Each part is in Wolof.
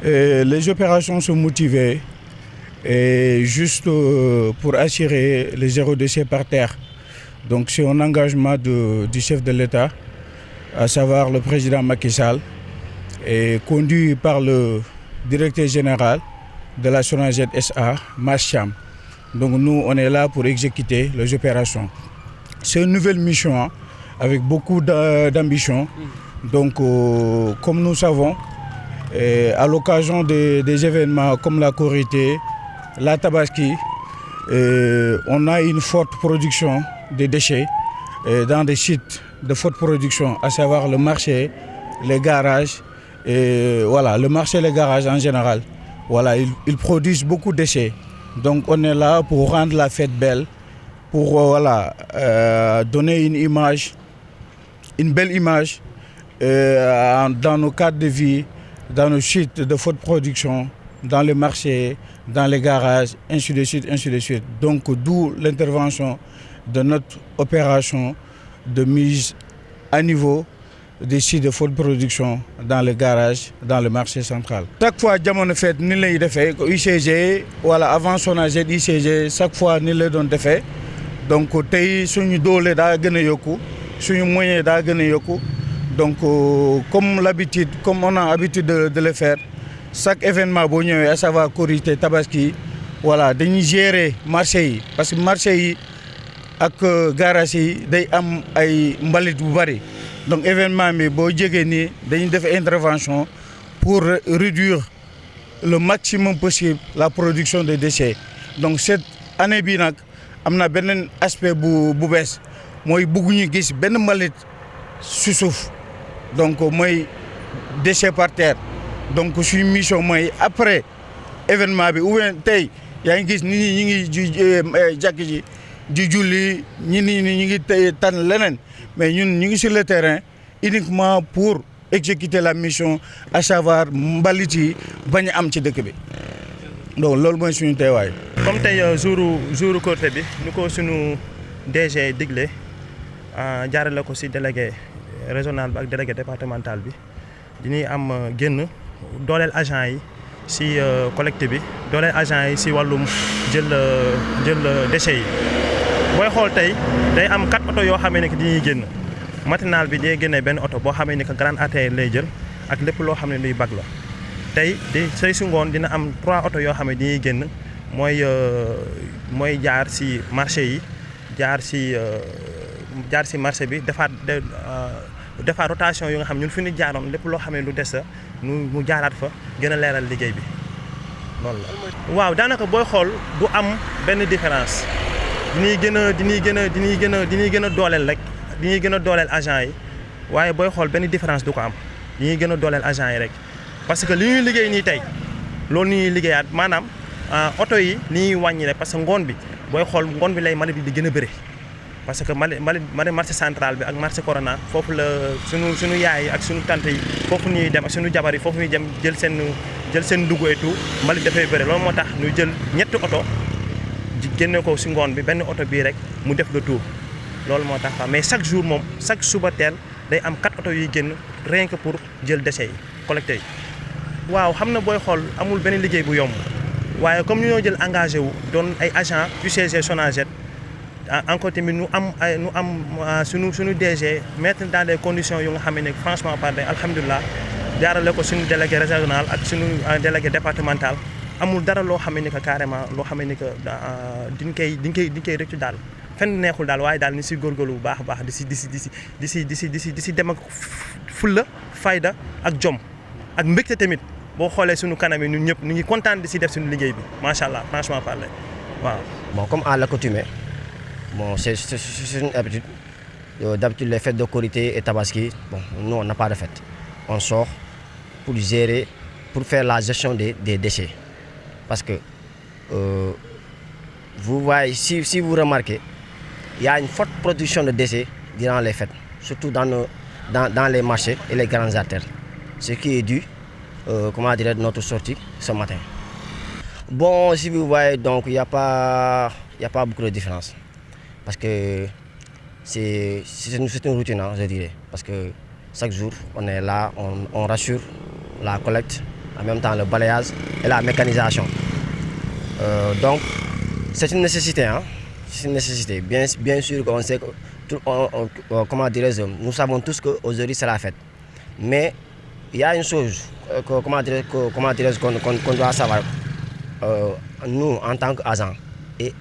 Les opérations sont motivées et juste pour assurer les zéro déchet par terre. Donc c'est un engagement du chef de l'État, à savoir le président Macky Sall, et conduit par le directeur général de la SONAGED SA, Mascham. Donc nous, on est là pour exécuter les opérations. C'est une nouvelle mission avec beaucoup d'ambition. Donc comme nous savons, à l'occasion des événements comme la Korité, la Tabaski, on a une forte production de déchets dans des sites de forte production, à savoir le marché, les garages, et voilà, le marché et les garages en général. Voilà, ils produisent beaucoup de déchets. Donc on est là pour rendre la fête belle, pour donner une image, une belle image dans nos cadres de vie, dans nos sites de forte production, dans les marchés, dans les garages, ainsi de suite, ainsi de suite. Donc d'où l'intervention de notre opération de mise à niveau des sites de forte production dans les garages, dans le marché central. Chaque fois jamono fête ni lay defee UCG wala avant SONAGED UCG chaque fois ni lay doon defee donc tey suñu doole daa gën a yokku suñu moyen daa gën a yokku donc comme on a l'habitude de le faire chaque événement boo ñëwee à savoir Korité Tabaski voilà dañuy gérer marché yi parce que marché yi ak garage yi day am ay mbalit bu bari. Donc événement bi boo jegee nii dañuy def intervention pour réduire le maximum possible la production de déchets. Donc cette année bii nag am na beneen aspect bu bees mooy bëgguñu gis benn mbalit si suuf donc mooy déchet par terre. Donc suñu mission mooy après événement bi ou bien tey yaa ngi gis nit ñi ñu ngi jàkk ji di julli ñi ngi tànn leneen. Mais ñun ñu ngi sur le terrain uniquement pour exécuter la mission à savoir mbalit yi bañ a am ci dëkk bi donc loolu mooy suñu teewaay. comme tey jouru Korité bi ni ko suñu DG digle jaarale ko ci délégué régional bi ak délégué départemental bi dañuy am génn dooleel agent yi ci collecte bi dooleel agent yi ci wàllum jël déchets yi. booy xool tey day am 4 oto yoo xamee ne que dañuy génn matinal bi day génnee benn oto boo xamee ne que grande artère lay jël ak lépp loo xam ne luy bag la tey say si ngoon dina am 3 oto yoo xam ne dañuy génn mooy jaar si marché yi jaar si marché bi defaat rotation yu nga xam ñun fi ñu jaaroon lépp loo xam ne lu des mu jaaraat fa gën a leeral liggéey bi loolu la. waaw daanaka booy xool du am benn différence. dinañ gën a dooleel rek dañuy gën a dooleel agent yi waaye booy xool benn différence du ko am dañuy gën a dooleel agent yi rek parce que li ñuy liggéey nii tey loolu ñuy liggéeyaat maanaam oto yi li ñuy wàññi rek parce que ngoon bi booy xool ngoon bi lay mbalit bi di gën a bëri parce que mbalit marché central bi ak marché Corona foofu la suñu yaay yi ak suñu tante yi foofu ñuy dem ak suñu jabar yi foofu ñuy dem jël seen dugg et tout mbalit dafay bëri loolu moo tax ñu jël ñetti oto génne ko si ngoon bi benn oto bii rek mu def le tour loolu moo tax mais chaque jour moom chaque suba teel day am 4 oto yuy génn rien que pour jël déchets yi collecté yi. waaw xam na booy xool amul benn liggéey bu yomb waaye comme ñu ñoo jël engagé wu doon ay agent UCG SONAGED encore tamit nu am suñu DG mettre dans des conditions yu nga xam ne franchement parler alhamdulilah jaarale ko suñu délégué régional ak suñu délégué départemental. amul dara loo xam ne que carrément loo xam ne que diñ koy rëccu daal fenn neexul daal waaye daal ni si góorgóorlu bu baax a baax di si dem ak fulla fayda ak jom ak mbégte tamit boo xoolee suñu kanam yi ñun ñëpp ñu ngi kontaan di si def suñu liggéey bi macha allah franchement parler waaw. Bon, comme à l'accoutumée, c'est une habitude. D'habitude, les fêtes de Korité et Tabaski, nous on n'a pas de fête. On sort pour gérer, pour faire la gestion des déchets. Parce que vous voyez, si vous remarquez, il y a une forte production de déchets durant les fêtes, surtout dans les marchés et les grandes artères. Ce qui est dû, de notre sortie ce matin. Bon, si vous voyez, donc il n'y a pas beaucoup de différence. Parce que c'est une routine, je dirais. Parce que chaque jour, on est là, on rassure la collecte en même temps le balayage et la mécanisation. Donc, c'est une nécessité, hein? C'est une nécessité. Bien sûr qu'on sait que, comment dirais-je, nous savons tous qu'aujourd'hui c'est la fête. Mais il y a une chose comment dirais-je, qu'on doit savoir, nous en tant qu'agents et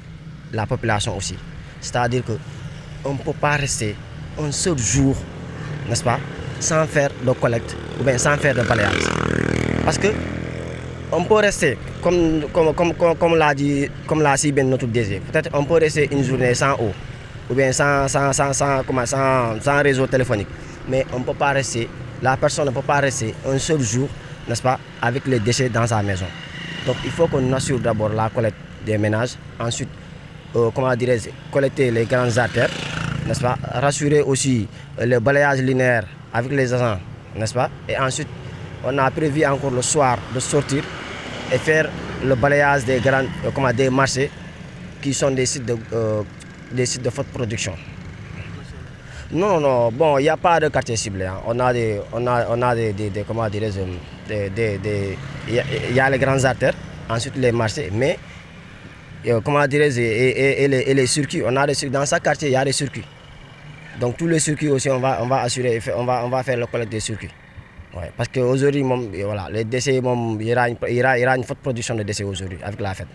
la population aussi. C'est-à-dire qu'on ne peut pas rester un seul jour, n'est-ce pas, sans faire de collecte ou bien sans faire de balayage. Parce que on peut rester, comme l'a si bien notre DG, peut-être on peut rester une journée sans eau, ou bien sans réseau téléphonique. Mais on ne peut pas rester, la personne ne peut pas rester un seul jour, n'est-ce pas, avec les déchets dans sa maison. Donc il faut qu'on assure d'abord la collecte des ménages, ensuite, collecter les grandes artères, n'est-ce pas, rassurer aussi le balayage linéaire avec les agents, n'est-ce pas, et ensuite on a prévu encore le soir de sortir et faire le balayage des des marchés qui sont des sites de forte production. Non, bon, il n'y a pas de quartier ciblé. Hein. On a des comment dirais-je, il y a les grandes artères, ensuite les marchés, mais comment dirais-je, et les circuits. On a des circuits. Dans chaque quartier, il y a des circuits. Donc tous les circuits aussi, on va assurer, on va faire le collecte des circuits. Ouais, parce qu'aujourd'hui, voilà, les déchets, il y aura une forte production de déchets aujourd'hui avec la fête.